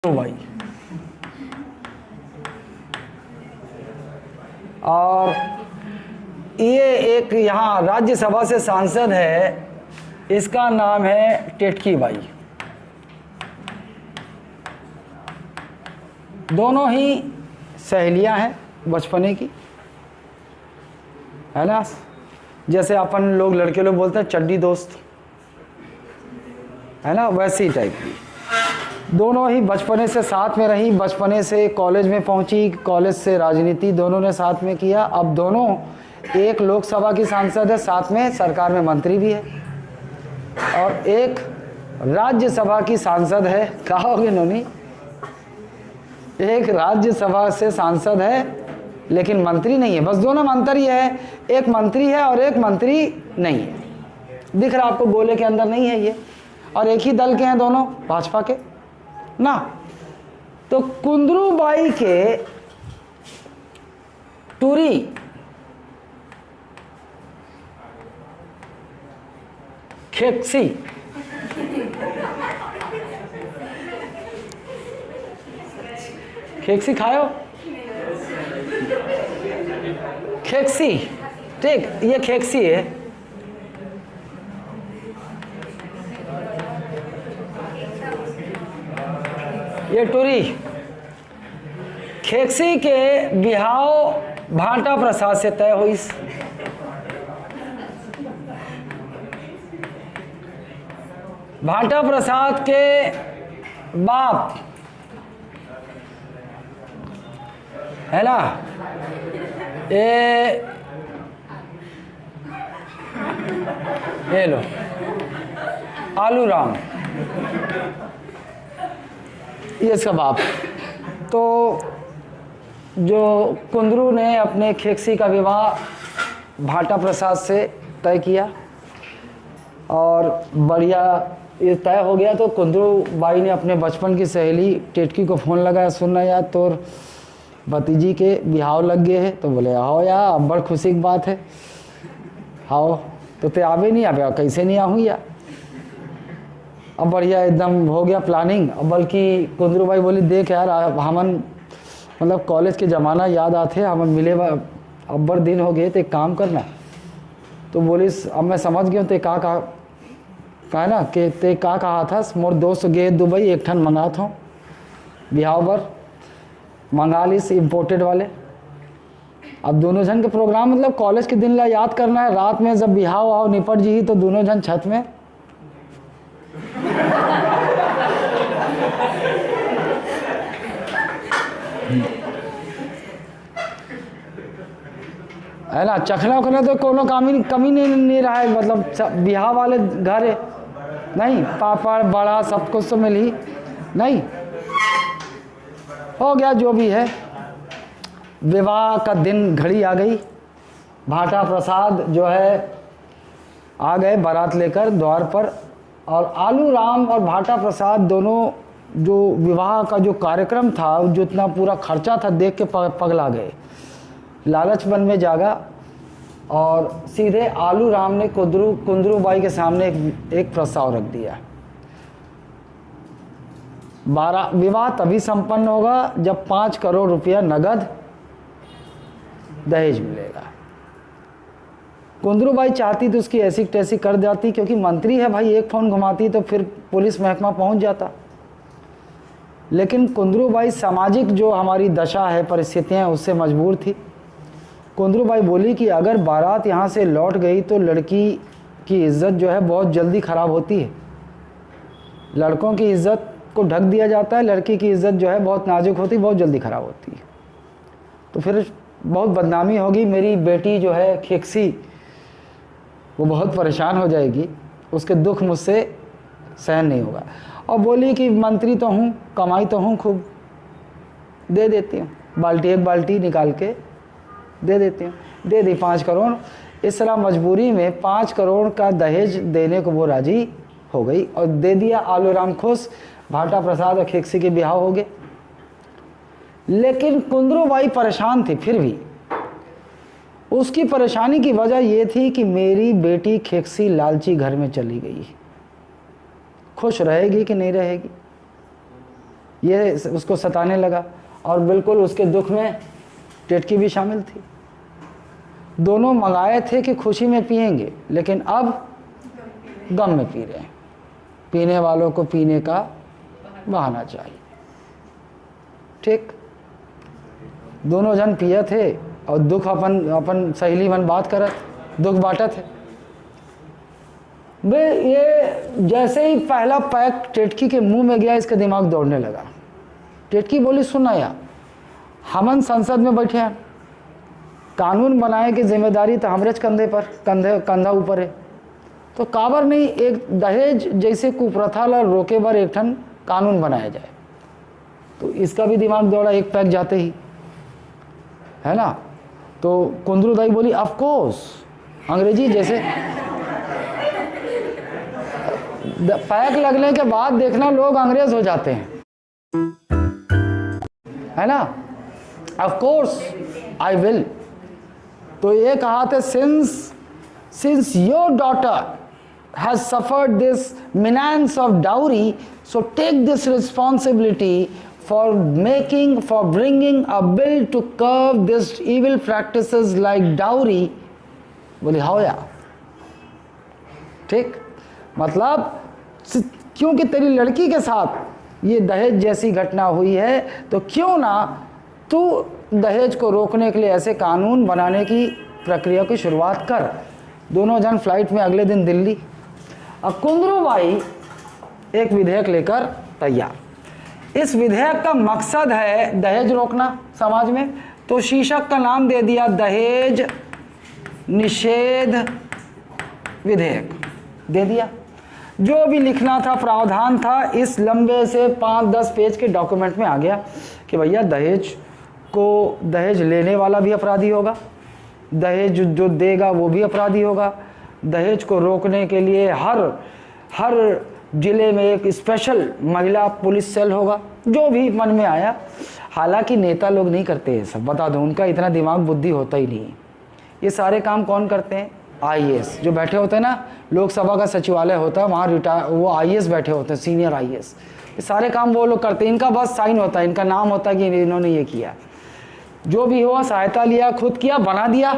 भाई। और ये एक यहाँ राज्यसभा से सांसद है, इसका नाम है टिटकी बाई। दोनों ही सहेलियां हैं बचपने की, है ना। जैसे अपन लोग लड़के लोग बोलते हैं चड्डी दोस्त, है ना, वैसी टाइप की। दोनों ही बचपने से साथ में रही, बचपने से कॉलेज में पहुंची, कॉलेज से राजनीति दोनों ने साथ में किया। अब दोनों, एक लोकसभा की सांसद है, साथ में सरकार में मंत्री भी है, और एक राज्यसभा की सांसद है। कहा होगी नोनी, एक राज्यसभा से सांसद है लेकिन मंत्री नहीं है। बस दोनों मंत्री है, एक मंत्री है और एक मंत्री नहीं है। दिख रहा आपको, गोले के अंदर नहीं है ये, और एक ही दल के हैं दोनों, भाजपा के ना। तो कुंदरू बाई के टूरी खेक्सी खेक्सी खायो, खेक्सी, ठीक, ये खेक्सी है। ये टूरी खेक्सी के बिहाव भाटा प्रसाद से तय हुई। भाटा प्रसाद के बाप, है ना, ये लो आलू राम, ये इसका बाप। तो जो कुंदरू ने अपने खेक्सी का विवाह भाटा प्रसाद से तय किया और बढ़िया ये तय हो गया। तो कुंदरू बाई ने अपने बचपन की सहेली टिटकी को फ़ोन लगाया, सुनना यार तोर भतीजी के बिहाव लग गए है। तो बोले आओ यार, अब बड़ खुशी की बात है, आओ। तो ते आवे नहीं, आवे कैसे नहीं आहूँ यार। अब बढ़िया एकदम हो गया प्लानिंग। अब बल्कि कुंदरू बाई बोली देख यार, हमन मतलब कॉलेज के ज़माना याद आते, हमन मिले अब बड़ दिन हो गए, तो एक काम करना। तो बोली अब मैं समझ गया ते कहा ना कि ते कहा था, मोर दोस्त गए दुबई, एक ठन मंगात हूँ बिहाव पर, मंगा लीस इम्पोर्टेड वाले। अब दोनों जन के प्रोग्राम मतलब कॉलेज के दिन ला याद करना है। रात में जब बिहाव आओ निपट जी तो दोनों जन छत में है ना, चखना उखना तो कोनो कमी नहीं रहा है। मतलब बिहाव वाले घर है नहीं, पापड़ बड़ा सब कुछ तो मिल ही नहीं। हो गया जो भी है, विवाह का दिन घड़ी आ गई। भाटा प्रसाद जो है आ गए बारात लेकर द्वार पर, और आलू राम और भाटा प्रसाद दोनों जो विवाह का जो कार्यक्रम था, जो इतना पूरा खर्चा था, देख के पगला गए, लालच मन में जागा। और सीधे आलू राम ने कुंदरू बाई के सामने एक प्रस्ताव रख दिया। विवाह तभी संपन्न होगा जब 5 करोड़ रुपया नगद दहेज मिलेगा। कुंदरू बाई चाहती तो उसकी ऐसी तैसी कर जाती, क्योंकि मंत्री है भाई, एक फ़ोन घुमाती तो फिर पुलिस महकमा पहुंच जाता। लेकिन कुंदरू बाई सामाजिक जो हमारी दशा है, परिस्थितियां, उससे मजबूर थी। कुंदरू बाई बोली कि अगर बारात यहाँ से लौट गई तो लड़की की इज्जत जो है बहुत जल्दी ख़राब होती है। लड़कों की इज्जत को ढक दिया जाता है, लड़की की इज्जत जो है बहुत नाजुक होती, बहुत जल्दी ख़राब होती है। तो फिर बहुत बदनामी होगी, मेरी बेटी जो है खेक्सी वो बहुत परेशान हो जाएगी, उसके दुख मुझसे सहन नहीं होगा। और बोली कि मंत्री तो हूँ, कमाई तो हूँ खूब, दे देती हूँ, एक बाल्टी निकाल के दे देती हूँ। दे दी 5 करोड़। इस तरह मजबूरी में 5 करोड़ का दहेज देने को वो राजी हो गई और दे दिया। आलू राम खुश, भाटा प्रसाद और खेक्सी के बिहाव हो गए। लेकिन कुंदरू बाई परेशान थी। फिर भी उसकी परेशानी की वजह ये थी कि मेरी बेटी खेक्सी लालची घर में चली गई, खुश रहेगी कि नहीं रहेगी। ये उसको सताने लगा और बिल्कुल उसके दुख में टेटकी भी शामिल थी। दोनों मंगाए थे कि खुशी में पिएंगे, लेकिन अब गम में पी रहे हैं। पीने वालों को पीने का बहाना चाहिए। ठीक, दोनों जन पिए थे और दुख अपन सहेली मन बात करत, दुख बांटत है। बे ये जैसे ही पहला पैक टेटकी के मुंह में गया, इसका दिमाग दौड़ने लगा। टेटकी बोली, सुनना यार, हमन संसद में बैठे हैं, कानून बनाए की जिम्मेदारी तो हमरे कंधे पर कंधा ऊपर है, तो काबर नहीं एक दहेज जैसे कुप्रथा ला रोके बर एक ठन कानून बनाया जाए। तो इसका भी दिमाग दौड़ा एक पैक जाते ही, है ना। तो कुंदरू दाई बोली, ऑफ कोर्स, अंग्रेजी जैसे पैक लगने के बाद देखना लोग अंग्रेज हो जाते हैं, है ना। Of course I will. तो ये कहा था, since your daughter has suffered this menace of dowry, so take this responsibility for bringing a bill to curb this evil practices like dowry. बोले हाँ यार, ठीक, मतलब क्योंकि तेरी लड़की के साथ ये दहेज जैसी घटना हुई है, तो क्यों ना तू दहेज को रोकने के लिए ऐसे कानून बनाने की प्रक्रिया की शुरुआत कर। दोनों जन फ्लाइट में अगले दिन दिल्ली। अब कुंदरू बाई एक विधेयक लेकर तैयार। इस विधेयक का मकसद है दहेज रोकना समाज में, तो शीर्षक का नाम दे दिया दहेज निषेध विधेयक दे दिया। जो भी लिखना था, प्रावधान था, इस लंबे से 5-10 पेज के डॉक्यूमेंट में आ गया कि भैया दहेज लेने वाला भी अपराधी होगा, दहेज जो देगा वो भी अपराधी होगा। दहेज को रोकने के लिए हर जिले में एक स्पेशल महिला पुलिस सेल होगा, जो भी मन में आया। हालांकि नेता लोग नहीं करते ये सब, बता दो, उनका इतना दिमाग बुद्धि होता ही नहीं। ये सारे काम कौन करते हैं? आईएएस जो बैठे होते हैं ना, लोकसभा का सचिवालय होता है, वहाँ वो आईएएस बैठे होते हैं, सीनियर आईएएस। ये सारे काम वो लोग करते हैं, इनका बस साइन होता है, इनका नाम होता है कि इन्होंने ये किया। जो भी हुआ, सहायता लिया, खुद किया, बना दिया।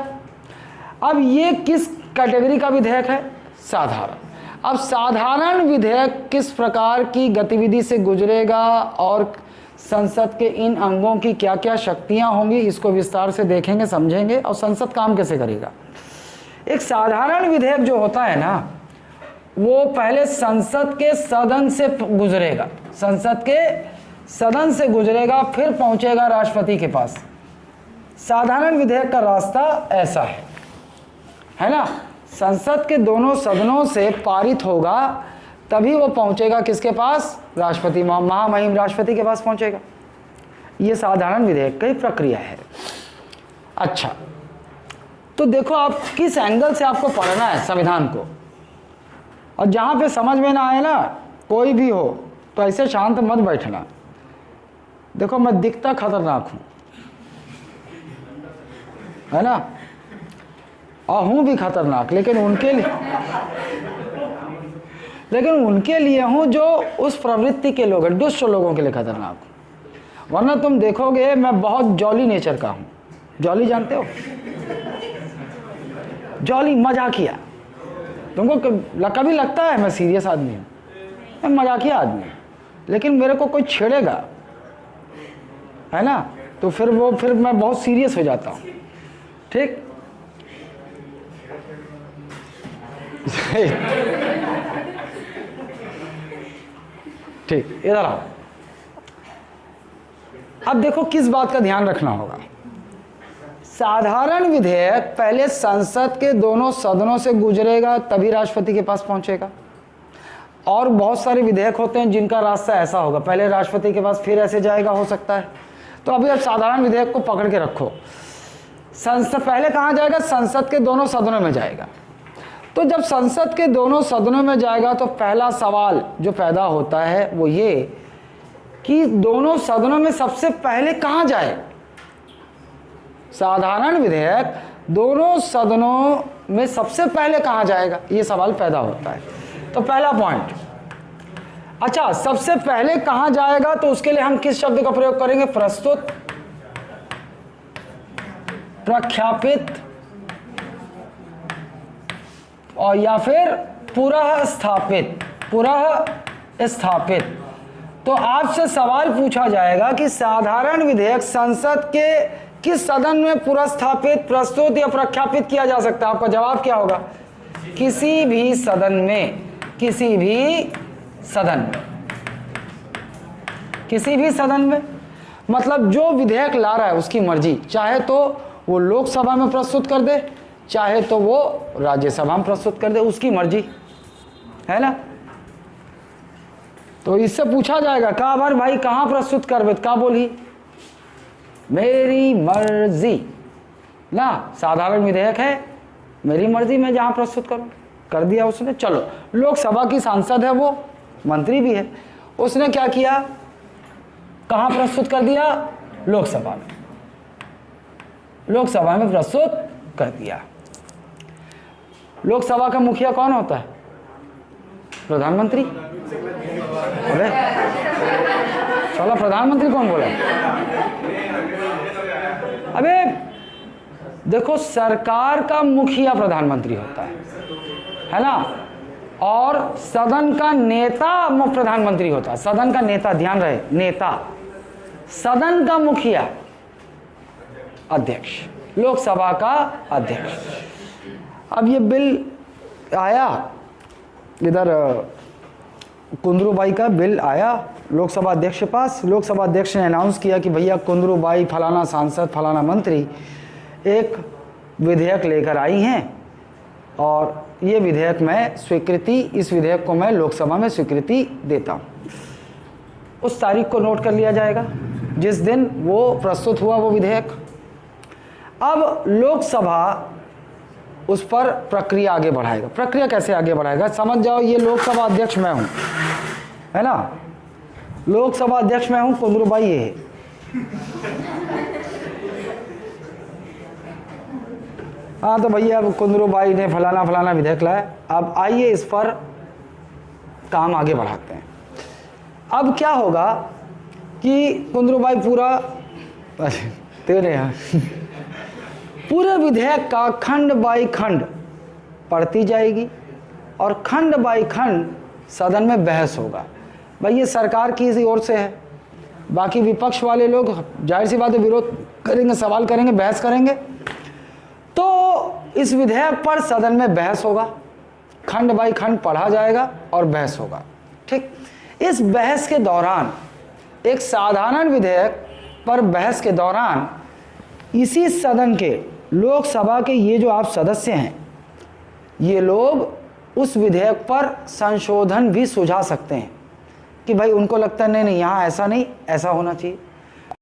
अब ये किस कैटेगरी का विधेयक है? साधारण। अब साधारण विधेयक किस प्रकार की गतिविधि से गुजरेगा और संसद के इन अंगों की क्या क्या शक्तियां होंगी, इसको विस्तार से देखेंगे, समझेंगे, और संसद काम कैसे करेगा। एक साधारण विधेयक जो होता है ना, वो पहले संसद के सदन से गुजरेगा, संसद के सदन से गुजरेगा, फिर पहुंचेगा राष्ट्रपति के पास। साधारण विधेयक का रास्ता ऐसा है ना। संसद के दोनों सदनों से पारित होगा, तभी वो पहुंचेगा किसके पास? राष्ट्रपति, महामहिम राष्ट्रपति के पास पहुंचेगा। ये साधारण विधेयक की प्रक्रिया है। अच्छा, तो देखो आप किस एंगल से आपको पढ़ना है संविधान को, और जहां पे समझ में ना आए ना, कोई भी हो, तो ऐसे शांत मत बैठना। देखो मैं दिखता खतरनाक हूं, है ना, और हूं भी खतरनाक, लेकिन उनके लिए हूं जो उस प्रवृत्ति के लोग हैं, दुष्ट लोगों के लिए खतरनाक हूं। वरना तुम देखोगे मैं बहुत जॉली नेचर का हूं। जॉली जानते हो? जॉली, मजाकिया। तुमको कभी लगता है मैं सीरियस आदमी हूं? मैं मजाकिया आदमी हूं, लेकिन मेरे को कोई छेड़ेगा, है ना, तो फिर मैं बहुत सीरियस हो जाता हूं। ठीक ठीक, इधर आओ। अब देखो किस बात का ध्यान रखना होगा। साधारण विधेयक पहले संसद के दोनों सदनों से गुजरेगा, तभी राष्ट्रपति के पास पहुंचेगा। और बहुत सारे विधेयक होते हैं जिनका रास्ता ऐसा होगा, पहले राष्ट्रपति के पास, फिर ऐसे जाएगा, हो सकता है। तो अभी अब साधारण विधेयक को पकड़ के रखो। संसद पहले कहाँ जाएगा? संसद के दोनों सदनों में जाएगा। तो जब संसद के दोनों सदनों में जाएगा, तो पहला सवाल जो पैदा होता है वो ये कि दोनों सदनों में सबसे पहले कहाँ जाए। साधारण विधेयक दोनों सदनों में सबसे पहले कहाँ जाएगा, ये सवाल पैदा होता है। तो पहला पॉइंट, अच्छा, सबसे पहले कहां जाएगा तो उसके लिए हम किस शब्द का प्रयोग करेंगे? प्रस्तुत, प्रख्यापित और या फिर पुनः स्थापित। पुनः स्थापित। तो आपसे सवाल पूछा जाएगा कि साधारण विधेयक संसद के किस सदन में पुनर्स्थापित, प्रस्तुत या प्रख्यापित किया जा सकता है? आपका जवाब क्या होगा? किसी भी सदन में। किसी भी सदन में। किसी भी सदन में मतलब जो विधेयक ला रहा है उसकी मर्जी, चाहे तो वो लोकसभा में प्रस्तुत कर दे, चाहे तो वो राज्यसभा में प्रस्तुत कर दे, उसकी मर्जी है ना। तो इससे पूछा जाएगा कहा बार भाई कहां प्रस्तुत करबे? क्या बोली? मेरी मर्जी ना, साधारण विधेयक है, मेरी मर्जी, मैं जहां प्रस्तुत करूं। कर दिया उसने। चलो, लोकसभा की सांसद है वो, मंत्री भी है, उसने क्या किया? कहां प्रस्तुत कर दिया? लोकसभा में। लोकसभा में प्रस्तुत कर दिया। लोकसभा का मुखिया कौन होता है? प्रधानमंत्री। अरे चलो, प्रधानमंत्री कौन बोला? अबे देखो, सरकार का मुखिया प्रधानमंत्री होता है ना, और सदन का नेता प्रधानमंत्री होता है। सदन का नेता, ध्यान रहे, नेता। सदन का मुखिया अध्यक्ष, लोकसभा का अध्यक्ष। अब ये बिल आया, इधर कुंदरूबाई का बिल आया लोकसभा अध्यक्ष के पास। लोकसभा अध्यक्ष ने अनाउंस किया कि भैया कुंदरूबाई फलाना सांसद फलाना मंत्री एक विधेयक लेकर आई हैं और ये विधेयक मैं स्वीकृति, इस विधेयक को मैं लोकसभा में स्वीकृति देता हूँ। उस तारीख को नोट कर लिया जाएगा जिस दिन वो प्रस्तुत हुआ वो विधेयक। अब लोकसभा उस पर प्रक्रिया आगे बढ़ाएगा। प्रक्रिया कैसे आगे बढ़ाएगा? समझ जाओ, ये लोकसभा अध्यक्ष मैं हूँ, है ना, लोकसभा अध्यक्ष मैं हूँ, कुंदरूबाई ये है। हाँ तो भैया अब कुंदरूबाई ने फलाना फलाना विधेयक लाया, अब आइए इस पर काम आगे बढ़ाते हैं। अब क्या होगा कि कुंदरूबाई पूरा तेरे यहाँ पूरे विधेयक का खंड बाई खंड पढ़ती जाएगी और खंड बाई खंड सदन में बहस होगा। भाई ये सरकार की इसी ओर से है, बाकी विपक्ष वाले लोग जाहिर सी बात है विरोध करेंगे, सवाल करेंगे, बहस करेंगे। तो इस विधेयक पर सदन में बहस होगा, खंड बाई खंड पढ़ा जाएगा और बहस होगा। ठीक, इस बहस के दौरान, एक साधारण विधेयक पर बहस के दौरान, इसी सदन के, लोकसभा के ये जो आप सदस्य हैं, ये लोग उस विधेयक पर संशोधन भी सुझा सकते हैं कि भाई उनको लगता है नहीं नहीं यहाँ ऐसा नहीं, ऐसा होना चाहिए।